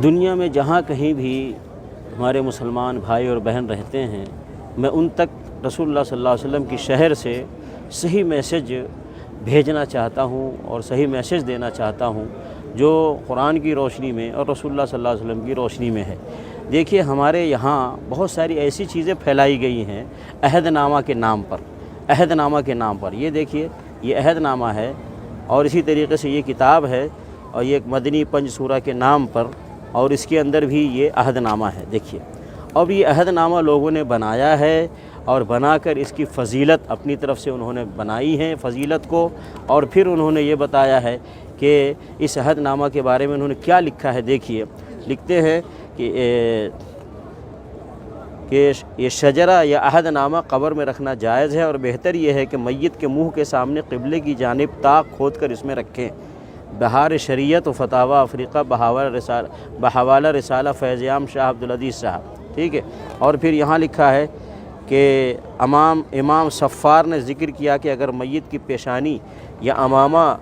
دنیا میں جہاں کہیں بھی ہمارے مسلمان بھائی اور بہن رہتے ہیں، میں ان تک رسول اللہ صلی اللہ علیہ وسلم کی شہر سے صحیح میسج بھیجنا چاہتا ہوں اور صحیح میسج دینا چاہتا ہوں جو قرآن کی روشنی میں اور رسول اللہ صلی اللہ علیہ وسلم کی روشنی میں ہے۔ دیکھیے، ہمارے یہاں بہت ساری ایسی چیزیں پھیلائی گئی ہیں عہد نامہ کے نام پر، عہد نامہ کے نام پر۔ یہ دیکھیے، یہ عہد نامہ ہے، اور اسی طریقے سے یہ کتاب ہے، اور یہ ایک مدنی پنج سورہ کے نام پر، اور اس کے اندر بھی یہ عہد نامہ ہے۔ دیکھیے، اب یہ عہد نامہ لوگوں نے بنایا ہے، اور بنا کر اس کی فضیلت اپنی طرف سے انہوں نے بنائی ہے فضیلت کو، اور پھر انہوں نے یہ بتایا ہے کہ اس عہد نامہ کے بارے میں انہوں نے کیا لکھا ہے۔ دیکھیے، لکھتے ہیں کہ یہ شجرہ یا عہد نامہ قبر میں رکھنا جائز ہے، اور بہتر یہ ہے کہ میت کے منہ کے سامنے قبلے کی جانب طاق کھود کر اس میں رکھیں۔ بہار شریعت و فتاوی افریقہ بحوالہ رسالہ فیض عام شاہ عبدالعزیز صاحب، ٹھیک ہے۔ اور پھر یہاں لکھا ہے کہ امام صفار نے ذکر کیا کہ اگر میت کی پیشانی یا امامہ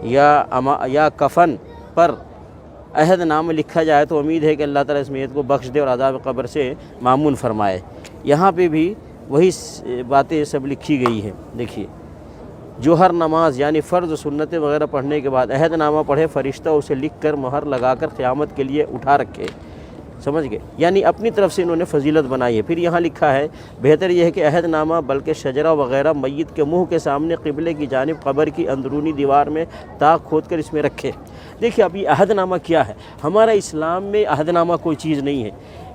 یا کفن پر عہد نامہ لکھا جائے تو امید ہے کہ اللہ تعالیٰ اس میت کو بخش دے اور عذاب قبر سے معمون فرمائے۔ یہاں پہ بھی وہی باتیں سب لکھی گئی ہیں۔ دیکھیے، جو ہر نماز یعنی فرض و سنتیں وغیرہ پڑھنے کے بعد عہد نامہ پڑھے، فرشتہ اسے لکھ کر مہر لگا کر قیامت کے لیے اٹھا رکھے۔ سمجھ گئے؟ یعنی اپنی طرف سے انہوں نے فضیلت بنائی ہے۔ پھر یہاں لکھا ہے بہتر یہ ہے کہ عہد نامہ بلکہ شجرہ وغیرہ میت کے منہ کے سامنے قبلے کی جانب قبر کی اندرونی دیوار میں طاق کھود کر اس میں رکھے۔ دیکھیے، اب یہ عہد نامہ کیا ہے؟ ہمارا اسلام میں عہد نامہ کوئی چیز نہیں ہے۔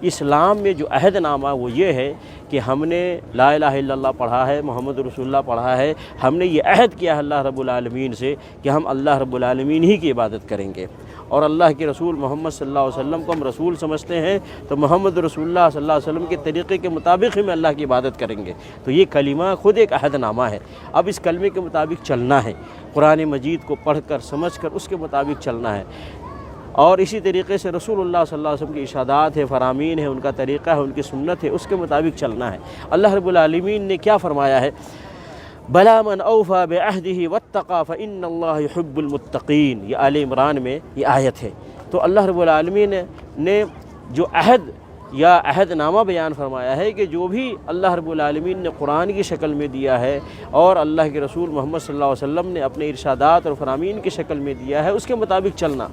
اسلام میں جو عہد نامہ وہ یہ ہے کہ ہم نے لا الہ الا اللہ پڑھا ہے، محمد رسول اللہ پڑھا ہے، ہم نے یہ عہد کیا ہے اللہ رب العالمین سے کہ ہم اللہ رب العالمین ہی کی عبادت کریں گے، اور اللہ کے رسول محمد صلی اللہ علیہ وسلم کو ہم رسول سمجھتے ہیں، تو محمد رسول اللہ صلی اللہ علیہ وسلم کے طریقے کے مطابق ہی میں اللہ کی عبادت کریں گے۔ تو یہ کلمہ خود ایک عہد نامہ ہے۔ اب اس کلمے کے مطابق چلنا ہے، قرآن مجید کو پڑھ کر سمجھ کر اس کے مطابق چلنا ہے، اور اسی طریقے سے رسول اللہ صلی اللہ علیہ وسلم کی ارشادات ہے، فرامین ہے، ان کا طریقہ ہے، ان کی سنت ہے، اس کے مطابق چلنا ہے۔ اللہ رب العالمین نے کیا فرمایا ہے؟ بلا من اوفى بعهده واتقى فإن الله يحب المتقين، یہ آل عمران میں یہ آیت ہے۔ تو اللہ رب العالمین نے جو عہد یا عہد نامہ بیان فرمایا ہے کہ جو بھی اللہ رب العالمین نے قرآن کی شکل میں دیا ہے اور اللہ کے رسول محمد صلی اللہ علیہ وسلم نے اپنے ارشادات اور فرامین کی شکل میں دیا ہے، اس کے مطابق چلنا۔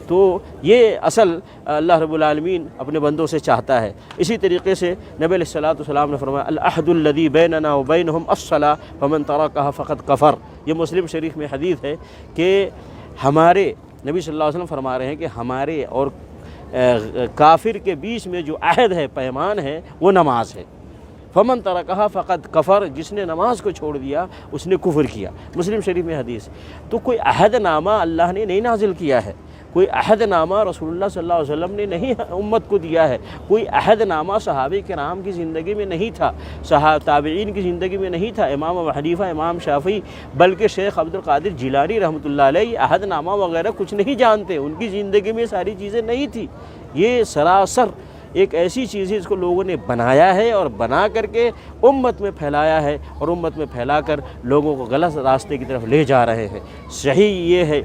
تو یہ اصل اللہ رب العالمین اپنے بندوں سے چاہتا ہے۔ اسی طریقے سے نبی علیہ الصلوۃ والسلام نے فرمایا العہد الذی بیننا وبینہم الصلاۃ فمن ترکها فقد کفر۔ یہ مسلم شریف میں حدیث ہے کہ ہمارے نبی صلی اللہ علیہ وسلم فرما رہے ہیں کہ ہمارے اور کافر کے بیچ میں جو عہد ہے، پیمان ہے، وہ نماز ہے۔ فمن ترکها فقد کفر، جس نے نماز کو چھوڑ دیا اس نے کفر کیا۔ مسلم شریف میں حدیث۔ تو کوئی عہد نامہ اللہ نے نہیں نازل کیا ہے، کوئی عہد نامہ رسول اللہ صلی اللہ علیہ وسلم نے نہیں امت کو دیا ہے، کوئی عہد نامہ صحابہ کرام کی زندگی میں نہیں تھا، تابعین کی زندگی میں نہیں تھا، امام ابو حنیفہ، امام شافعی، بلکہ شیخ عبد القادر جیلانی رحمۃ اللہ علیہ عہد نامہ وغیرہ کچھ نہیں جانتے، ان کی زندگی میں ساری چیزیں نہیں تھی۔ یہ سراسر ایک ایسی چیز ہے جس کو لوگوں نے بنایا ہے، اور بنا کر کے امت میں پھیلایا ہے، اور امت میں پھیلا کر لوگوں کو غلط راستے کی طرف لے جا رہے ہیں۔ صحیح یہ ہے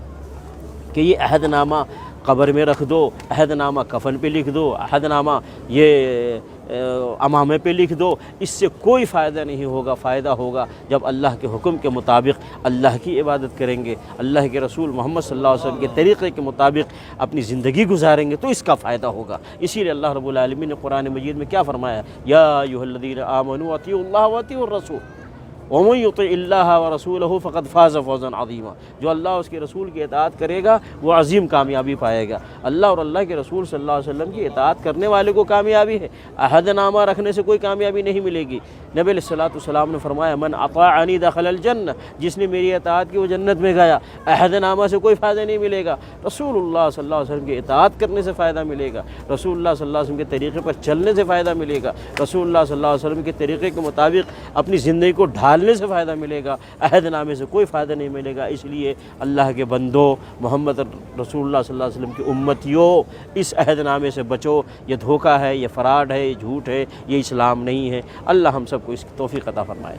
کہ یہ عہد نامہ قبر میں رکھ دو، عہد نامہ کفن پہ لکھ دو، عہد نامہ یہ امامے پہ لکھ دو، اس سے کوئی فائدہ نہیں ہوگا۔ فائدہ ہوگا جب اللہ کے حکم کے مطابق اللہ کی عبادت کریں گے، اللہ کے رسول محمد صلی اللہ علیہ وسلم کے طریقے کے مطابق اپنی زندگی گزاریں گے، تو اس کا فائدہ ہوگا۔ اسی لیے اللہ رب العالمین نے قرآن مجید میں کیا فرمایا؟ یا ایھا الذین آمنوا اطیعوا اللہ واطیعوا الرسول ومن یطع اللہ ورسولہ فقد فاز فوزا عظیما۔ جو اللہ اور اس کے رسول کی اطاعت کرے گا وہ عظیم کامیابی پائے گا۔ اللہ اور اللہ کے رسول صلی اللہ علیہ وسلم کی اطاعت کرنے والے کو کامیابی ہے، عہد نامہ رکھنے سے کوئی کامیابی نہیں ملے گی۔ نبی علیہ الصلوۃ والسلام نے فرمایا من اطاعنی دخل الجنہ، جس نے میری اطاعت کی وہ جنت میں گیا۔ عہد نامہ سے کوئی فائدہ نہیں ملے گا، رسول اللہ صلی اللہ علیہ وسلم کی اطاعت کرنے سے فائدہ ملے گا، رسول اللہ صلی اللہ علیہ وسلم کے طریقے پر چلنے سے فائدہ ملے گا، رسول اللہ صلی اللہ علیہ وسلم کے طریقے کے مطابق اپنی زندگی کو ڈھالنے سے فائدہ ملے گا، عہد نامے سے کوئی فائدہ نہیں ملے گا۔ اس لیے اللہ کے بندوں، محمد رسول اللہ صلی اللہ علیہ وسلم کی امتیوں، اس عہد نامے سے بچو۔ یہ دھوکہ ہے، یہ فراڈ ہے، یہ جھوٹ ہے، یہ اسلام نہیں ہے۔ اللہ ہم سب کو اس کی توفیق عطا فرمائے۔